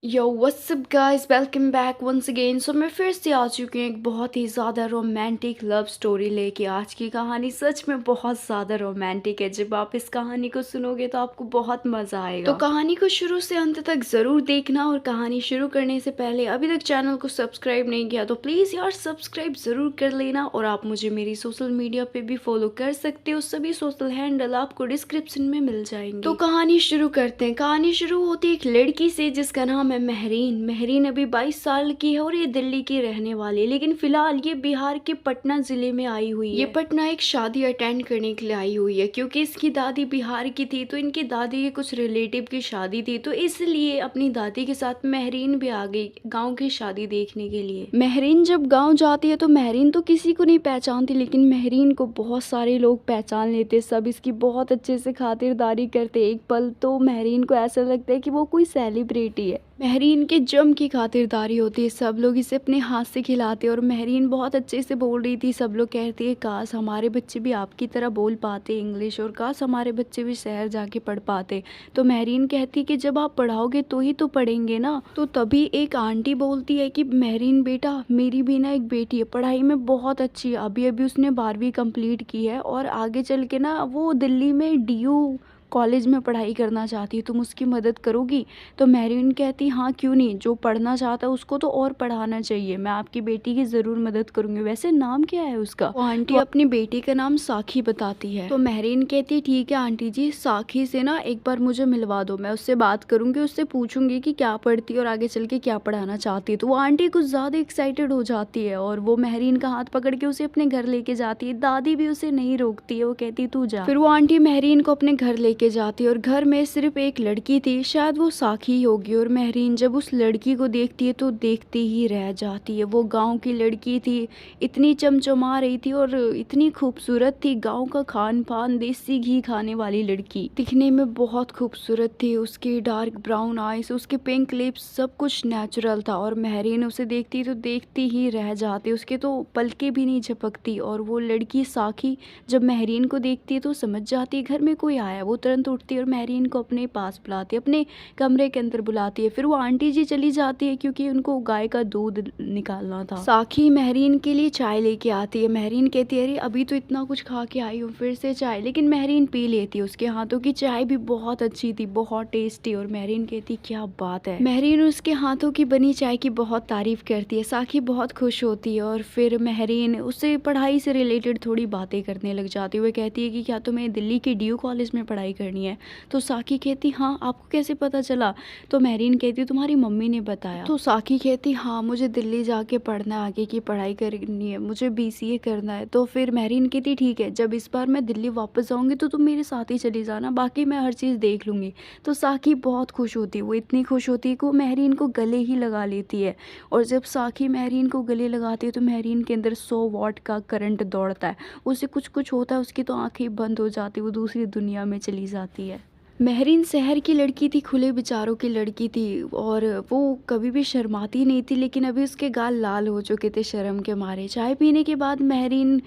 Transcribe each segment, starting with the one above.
यो what's up guys, welcome back once again. So मैं फिर से आ चुकी हूँ एक बहुत ही ज़्यादा रोमांटिक लव स्टोरी लेके। आज की कहानी सच में बहुत ज़्यादा रोमांटिक है। जब आप इस कहानी को सुनोगे तो आपको बहुत मज़ा आएगा। तो कहानी को शुरू से अंत तक ज़रूर देखना। और कहानी शुरू करने से पहले अभी तक चैनल को सब्सक्राइब नहीं किया तो प्लीज़ यार सब्सक्राइब ज़रूर कर लेना। और आप मुझे मेरी सोशल मीडिया पे भी फॉलो कर सकते हो। सभी सोशल हैंडल आपको डिस्क्रिप्शन में मिल जाएंगे। तो कहानी शुरू करते हैं। कहानी शुरू होती है एक लड़की से जिसका नाम है महरीन। महरीन अभी 22 साल की है और ये दिल्ली की रहने वाली है, लेकिन फिलहाल ये बिहार के पटना जिले में आई हुई है। ये पटना एक शादी अटेंड करने के लिए आई हुई है क्योंकि इसकी दादी बिहार की थी, तो इनकी दादी के कुछ रिलेटिव की शादी थी, तो इसलिए अपनी दादी के साथ महरीन भी आ गई गाँव की शादी देखने के लिए। महरीन जब गाँव जाती है तो महरीन तो किसी को नहीं पहचानती, लेकिन महरीन को बहुत सारे लोग पहचान लेते। सब इसकी बहुत अच्छे से खातिरदारी करते। एक पल तो महरीन को ऐसा लगता है कि वो कोई सेलिब्रिटी है। महरीन के जम की खातिरदारी होती है। सब लोग इसे अपने हाथ से खिलाते और महरीन बहुत अच्छे से बोल रही थी। सब लोग कहते हैं काश हमारे बच्चे भी आपकी तरह बोल पाते इंग्लिश, और काश हमारे बच्चे भी शहर जाके पढ़ पाते। तो महरीन कहती कि जब आप पढ़ाओगे तो ही तो पढ़ेंगे ना। तो तभी एक आंटी बोलती है कि महरीन बेटा, मेरी भी ना एक बेटी है, पढ़ाई में बहुत अच्छी है, अभी अभी उसने 12वीं कंप्लीट की है और आगे चल के ना वो दिल्ली में DU कॉलेज में पढ़ाई करना चाहती है, तुम उसकी मदद करोगी? तो महरीन कहती हाँ क्यों नहीं, जो पढ़ना चाहता है उसको तो और पढ़ाना चाहिए, मैं आपकी बेटी की ज़रूर मदद करूँगी। वैसे नाम क्या है उसका? वो आंटी अपनी बेटी का नाम साखी बताती है। तो महरीन कहती ठीक है आंटी जी, साखी से ना एक बार मुझे मिलवा दो, मैं उससे बात करूँगी, उससे पूछूंगी कि क्या पढ़ती है और आगे चल के क्या पढ़ाना चाहती है। तो वो आंटी कुछ ज़्यादा एक्साइटेड हो जाती है और वो महरीन का हाथ पकड़ के उसे अपने घर लेके जाती है। दादी भी उसे नहीं रोकती है, वो कहती तू जा। फिर वो आंटी महरीन को अपने घर लेके जाती है और घर में सिर्फ एक लड़की थी, शायद वो साखी होगी। और महरीन जब उस लड़की को देखती है तो देखती ही रह जाती है। वो गांव की लड़की थी, इतनी चमचमा रही थी और इतनी खूबसूरत थी। गांव का खान पान, देसी घी खाने वाली लड़की, दिखने में बहुत खूबसूरत थी। उसकी डार्क ब्राउन आईज, उसके पिंक लिप्स, सब कुछ नेचुरल था। और महरीन उसे देखती तो देखती ही रह जाती, उसके तो पलके भी नहीं झपकती। और वो लड़की साखी जब महरीन को देखती है तो समझ जाती है घर में कोई आया। वो तुरंत उठती है और महरीन को अपने पास बुलाती है, अपने कमरे के अंदर बुलाती है। फिर वो आंटी जी चली जाती है क्योंकि उनको गाय का दूध निकालना था। साखी महरीन के लिए चाय लेके आती है। महरीन कहती है अरे अभी तो इतना कुछ खा के आई हूँ, फिर से चाय। लेकिन महरीन पी लेती है। उसके हाथों की चाय भी बहुत अच्छी थी, बहुत टेस्टी। और महरीन कहती क्या बात है। महरीन उसके हाथों की बनी चाय की बहुत तारीफ करती है। साखी बहुत खुश होती है और फिर महरीन उससे पढ़ाई से रिलेटेड थोड़ी बातें करने लग जाती है। वो कहती है कि क्या तुम्हें दिल्ली के DU कॉलेज में पढ़ाई करनी है? तो साखी कहती हाँ, आपको कैसे पता चला? तो महरीन कहती तुम्हारी मम्मी ने बताया। तो साखी कहती हाँ, मुझे दिल्ली जाके पढ़ना है, आगे की पढ़ाई करनी है, मुझे BCA करना है। तो फिर महरीन कहती ठीक है, जब इस बार मैं दिल्ली वापस जाऊँगी तो तुम मेरे साथ ही चली जाना, बाकी मैं हर चीज़ देख लूँगी। तो साखी बहुत खुश होती है। वो इतनी खुश होती है कि वो महरीन को गले ही लगा लेती है। और जब साखी महरीन को गले लगाती है तो महरीन के अंदर 100 वॉट का करंट दौड़ता है। उसे कुछ कुछ होता है, उसकी तो आंखें बंद हो जाती, वो दूसरी दुनिया में चली जाती है। महरीन शहर की लड़की थी, खुले विचारों की लड़की थी और वो कभी भी शर्माती नहीं थी। लेकिन अभी उसके गाल लाल हो चुके थे शर्म के मारे। चाय पीने के बाद महरीन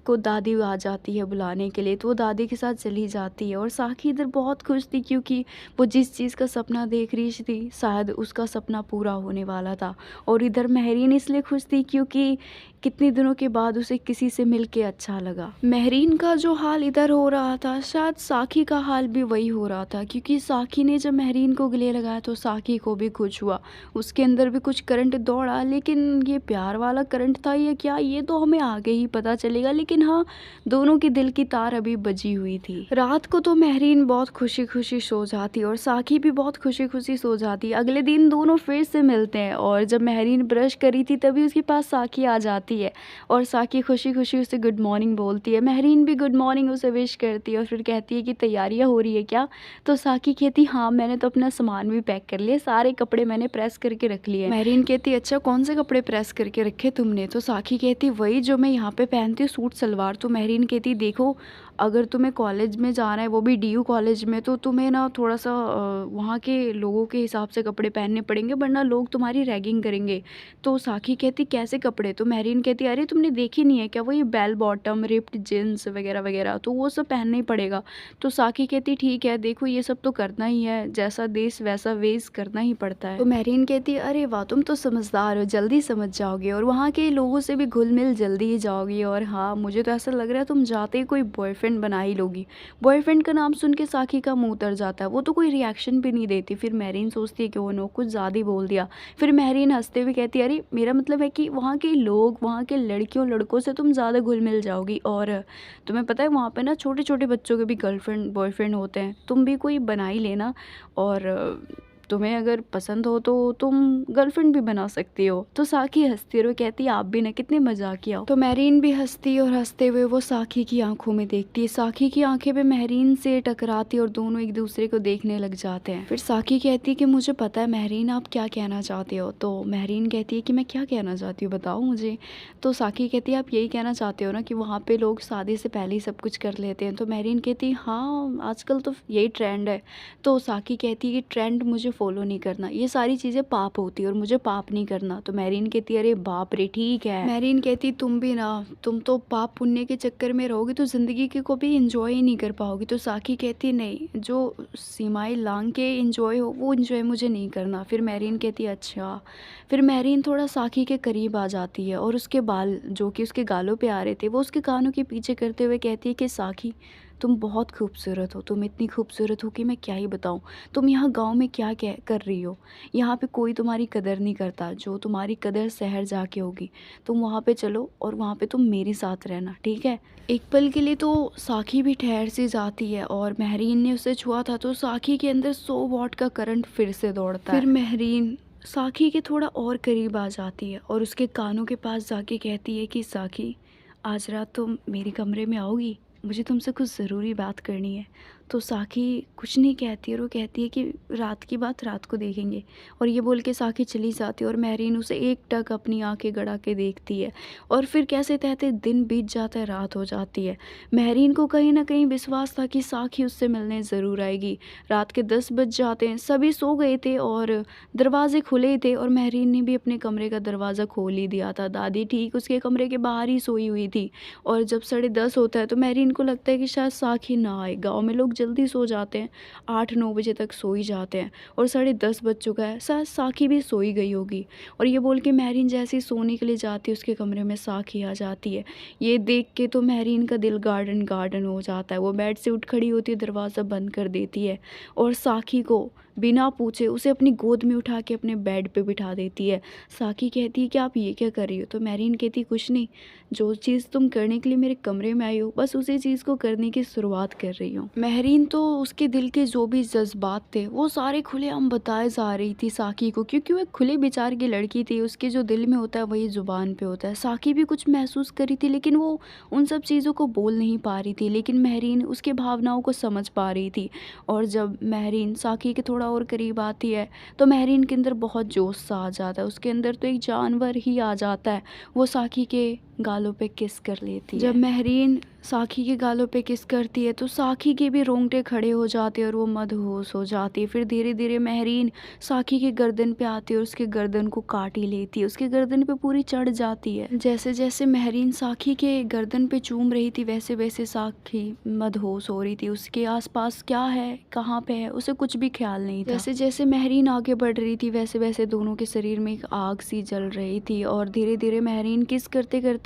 को दादी आ जाती है बुलाने के लिए, तो वो दादी के साथ चली जाती है। और साखी इधर बहुत खुश थी क्योंकि वो जिस चीज़ का सपना देख रही थी शायद उसका सपना पूरा होने वाला था। और इधर महरीन इसलिए खुश थी क्योंकि कितने दिनों के बाद उसे किसी से मिलके अच्छा लगा। महरीन का जो हाल इधर हो रहा था, शायद साखी का हाल भी वही हो रहा था, क्योंकि साखी ने जब महरीन को गले लगाया तो साखी को भी कुछ हुआ, उसके अंदर भी कुछ करंट दौड़ा। लेकिन ये प्यार वाला करंट था या क्या, ये तो हमें आगे ही पता चलेगा। लेकिन हाँ, दोनों की दिल की तार अभी बजी हुई थी। रात को तो महरीन बहुत खुशी खुशी सो जाती और साखी भी बहुत खुशी खुशी सो जाती। अगले दिन दोनों फिर से मिलते हैं और जब महरीन ब्रश करी थी तभी उसके पास साखी आ जाती है और साखी खुशी खुशी उसे गुड मॉर्निंग बोलती है। महरीन भी गुड मॉर्निंग उसे विश करती है और फिर कहती है कि तैयारियां हो रही है क्या? तो साखी कहती हाँ, मैंने तो अपना सामान भी पैक कर लिया, सारे कपड़े मैंने प्रेस करके रख लिए। महरीन कहती अच्छा, कौन से कपड़े प्रेस करके रखे तुमने? तो साखी कहती वही जो मैं यहाँ पे पहनती हूँ, सूट सलवार। तो महरीन कहती देखो, अगर तुम्हें कॉलेज में जाना है वो भी डीयू कॉलेज में, तो तुम्हें ना थोड़ा-सा वहाँ के लोगों के हिसाब से कपड़े पहनने पड़ेंगे, वरना लोग तुम्हारी रैगिंग करेंगे। तो साक्षी कहती कैसे कपड़े? तो मेहरीन कहती अरे तुमने देखी नहीं है क्या, वो ये बेल बॉटम, रिप्ड जीन्स वगैरह-वगैरह, तो वो सब पहनना ही पड़ेगा। तो साक्षी कहती ठीक है, देखो ये सब तो करना ही है, जैसा देश वैसा वेश करना ही पड़ता है। तो मेहरीन कहती अरे वाह! तुम तो समझदार हो, जल्दी समझ जाओगे और वहाँ के लोगों से भी घुल-मिल जल्दी ही जाओगी, और हाँ, मुझे तो ऐसा लग रहा है तुम जाते ही कोई बॉयफ्रेंड बना ही लोगी। बॉयफ्रेंड का नाम सुन के साक्षी का मुँह उतर जाता है, वो तो कोई रिएक्शन भी नहीं देती। फिर मेहरीन सोचती है कि ओह नो! कुछ ज़्यादा ही बोल दिया। फिर मेहरीन हँसते हुए कहती है अरे मेरा मतलब है कि वहाँ के लोग, वहाँ के लड़कियों लड़कों से तुम ज़्यादा घुल-मिल जाओगी, और तुम्हें पता है वहाँ पे ना छोटे-छोटे बच्चों के भी गर्लफ्रेंड बॉयफ्रेंड होते हैं। तुम भी कोई बना ही लेना, और तुम्हें अगर पसंद हो तो तुम गर्लफ्रेंड भी बना सकती हो। तो साक्षी हँसती है और वो कहती है आप भी ना कितने मज़ाकिया हो। तो मेहरीन भी हँसती है और हँसते हुए वो साक्षी की आंखों में देखती है। साक्षी की आंखें भी मेहरीन से टकराती है और दोनों एक दूसरे को देखने लग जाते हैं। फिर साक्षी कहती है कि मुझे पता है मेहरीन आप क्या कहना चाहते हो। तो मेहरीन कहती है कि मैं क्या कहना चाहती हूँ बताओ मुझे। तो साक्षी कहती है आप यही कहना चाहते हो ना कि वहाँ पे लोग शादी से पहले ही सब कुछ कर लेते हैं। तो मेहरीन कहती है हाँ आजकल तो यही ट्रेंड है। तो साक्षी कहती है कि ट्रेंड मुझे फॉलो नहीं करना, ये सारी चीज़ें पाप होती है और मुझे पाप नहीं करना। तो मेहरीन कहती है अरे बाप रे ठीक है। मेहरीन कहती तुम भी ना, तुम तो पाप पुण्य के चक्कर में रहोगी तो ज़िंदगी की को भी इंजॉय ही नहीं कर पाओगी। तो साक्षी कहती नहीं, जो सीमाएं लांग के इंजॉय हो वो इंजॉय मुझे नहीं करना। फिर मेहरीन कहती है अच्छा। फिर मेहरीन थोड़ा साक्षी के करीब आ जाती है और उसके बाल जो कि उसके गालों पे आ रहे थे वो उसके कानों के पीछे करते हुए कहती है कि साक्षी तुम बहुत खूबसूरत हो, तुम इतनी खूबसूरत हो कि मैं क्या ही बताऊँ। तुम यहाँ गाँव में क्या क्या कर रही हो, यहाँ पे कोई तुम्हारी कदर नहीं करता, जो तुम्हारी कदर शहर जाके होगी। तुम वहाँ पे चलो और वहाँ पे तुम मेरे साथ रहना ठीक है। एक पल के लिए तो साक्षी भी ठहर सी जाती है और मेहरीन ने उसे छुआ था तो साक्षी के अंदर 100 वॉट का करंट फिर से दौड़ता है। फिर मेहरीन साक्षी के थोड़ा और करीब आ जाती है और उसके कानों के पास जाके कहती है कि साक्षी आज रात तुम मेरे कमरे में आओगी, मुझे तुमसे कुछ ज़रूरी बात करनी है। तो साक्षी कुछ नहीं कहती और वो कहती है कि रात की बात रात को देखेंगे, और ये बोल के साक्षी चली जाती है और मेहरीन उसे एकटक अपनी आंखें गड़ा के देखती है। और फिर कैसे तहते दिन बीत जाता है, रात हो जाती है। मेहरीन को कहीं ना कहीं विश्वास था कि साक्षी उससे मिलने ज़रूर आएगी। रात के 10 बज जाते हैं, सभी सो गए थे और दरवाजे खुले ही थे और मेहरीन ने भी अपने कमरे का दरवाज़ा खोल ही दिया था। दादी ठीक उसके कमरे के बाहर ही सोई हुई थी, और जब 10:30 होता है तो मेहरीन को लगता है कि शायद साक्षी ना आए। गाँव में लोग जल्दी सो जाते हैं, 8-9 बजे तक सो ही जाते हैं, और 10:30 बज चुका है, शायद साक्षी भी सोई गई होगी। और ये बोल के मेहरीन जैसे ही सोने के लिए जाती है उसके कमरे में साक्षी आ जाती है। ये देख के तो मेहरीन का दिल गार्डन गार्डन हो जाता है। वो बेड से उठ खड़ी होती है, दरवाज़ा बंद कर देती है और साक्षी को बिना पूछे उसे अपनी गोद में उठा के अपने बेड पे बिठा देती है। साक्षी कहती है कि आप ये क्या कर रही हो? तो मेहरीन कहती कुछ नहीं, जो चीज़ तुम करने के लिए मेरे कमरे में आई हो बस उसी चीज़ को करने की शुरुआत कर रही हूँ। मेहरीन तो उसके दिल के जो भी जज्बात थे वो सारे खुलेआम बताए जा रही थी साक्षी को, क्योंकि वो एक खुले विचार की लड़की थी। उसके जो दिल में होता है वही ज़ुबान पे होता है। साक्षी भी कुछ महसूस कर रही थी लेकिन वो उन सब चीज़ों को बोल नहीं पा रही थी, लेकिन मेहरीन उसकी भावनाओं को समझ पा रही थी। और जब मेहरीन साक्षी के थोड़ा और करीब आती है तो मेहरीन के अंदर बहुत जोश सा आ जाता है। उसके अंदर तो एक जानवर ही आ जाता है। वो साक्षी के गालों पे किस कर लेती है। जब मेहरीन साक्षी के गालों पे किस करती है तो साक्षी के भी रोंगटे खड़े हो जाते हैं और वो मदहोश हो जाती है। फिर धीरे धीरे मेहरीन साक्षी के गर्दन पे आती है और उसके गर्दन को काट ही लेती है, उसके गर्दन पे पूरी चढ़ जाती है। जैसे जैसे मेहरीन साक्षी के गर्दन पे चूम रही थी वैसे वैसे साक्षी मदहोश हो रही थी। उसके आसपास क्या है, कहाँ पे है, उसे कुछ भी ख्याल नहीं था। जैसे जैसे मेहरीन आगे बढ़ रही थी वैसे वैसे दोनों के शरीर में एक आग सी जल रही थी, और धीरे धीरे मेहरीन किस करते करते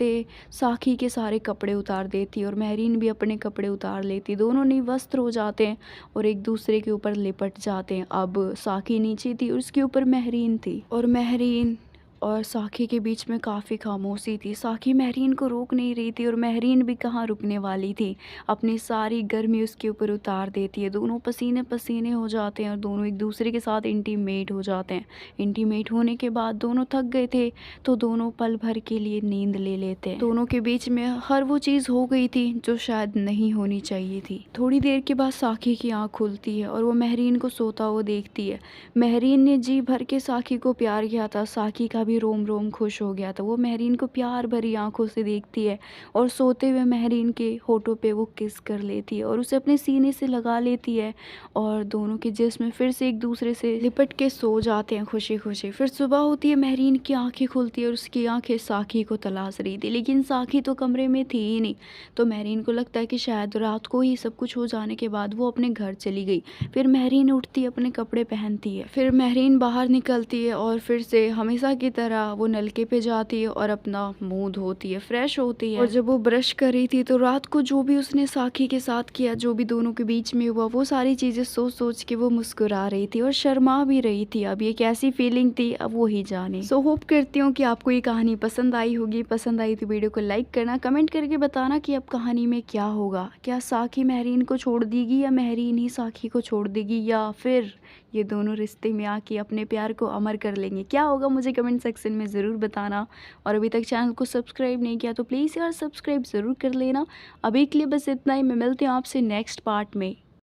साक्षी के सारे कपड़े उतार देती और मेहरीन भी अपने कपड़े उतार लेती। दोनों निवस्त्र हो जाते हैं और एक दूसरे के ऊपर लिपट जाते हैं। अब साक्षी नीचे थी और उसके ऊपर मेहरीन थी, और मेहरीन और साक्षी के बीच में काफ़ी खामोशी थी। साक्षी मेहरीन को रोक नहीं रही थी और मेहरीन भी कहाँ रुकने वाली थी। अपनी सारी गर्मी उसके ऊपर उतार देती है। दोनों पसीने पसीने हो जाते हैं और दोनों एक दूसरे के साथ इंटीमेट हो जाते हैं। इंटीमेट होने के बाद दोनों थक गए थे तो दोनों पल भर के लिए नींद ले लेते हैं। दोनों के बीच में हर वो चीज़ हो गई थी जो शायद नहीं होनी चाहिए थी। थोड़ी देर के बाद साक्षी की आँख खुलती है और वो मेहरीन को सोता हुआ देखती है। मेहरीन ने जी भर के साक्षी को प्यार किया था, साक्षी का भी रोम रोम खुश हो गया था। वो महरीन को प्यार भरी आंखों से देखती है और सोते हुए महरीन के होठों पे वो किस कर लेती है और उसे अपने सीने से लगा लेती है और दोनों के जिस्म फिर से एक दूसरे से लिपट के सो जाते हैं खुशी खुशी। फिर सुबह होती है, महरीन की आंखें खुलती है और उसकी आंखें साकी को तलाश रही थी, लेकिन साकी तो कमरे में थी ही नहीं। तो महरीन को लगता है कि शायद रात को ही सब कुछ हो जाने के बाद वो अपने घर चली गई। फिर महरीन उठती है, अपने कपड़े पहनती है, फिर महरीन बाहर निकलती है और फिर से हमेशा की तरह वो नलके पे जाती है और अपना मुंह धोती है, फ्रेश होती है। और जब वो ब्रश कर रही थी तो रात को जो भी उसने साकी के साथ किया, जो भी दोनों के बीच में हुआ, वो सारी चीज़ें सोच सोच के वो मुस्कुरा रही थी और शर्मा भी रही थी। अब ये कैसी फीलिंग थी, अब वो ही जाने। सो होप करती हूँ कि आपको ये कहानी पसंद आई होगी। पसंद आई तो वीडियो को लाइक करना, कमेंट करके बताना कि अब कहानी में क्या होगा। क्या साकी महरीन को छोड़ देगी या महरीन ही साकी को छोड़ देगी, या फिर ये दोनों रिश्ते में आके अपने प्यार को अमर कर लेंगे। क्या होगा मुझे कमेंट सेक्शन में ज़रूर बताना। और अभी तक चैनल को सब्सक्राइब नहीं किया तो प्लीज़ यार सब्सक्राइब ज़रूर कर लेना। अभी के लिए बस इतना ही, मैं मिलती हूँ आपसे नेक्स्ट पार्ट में।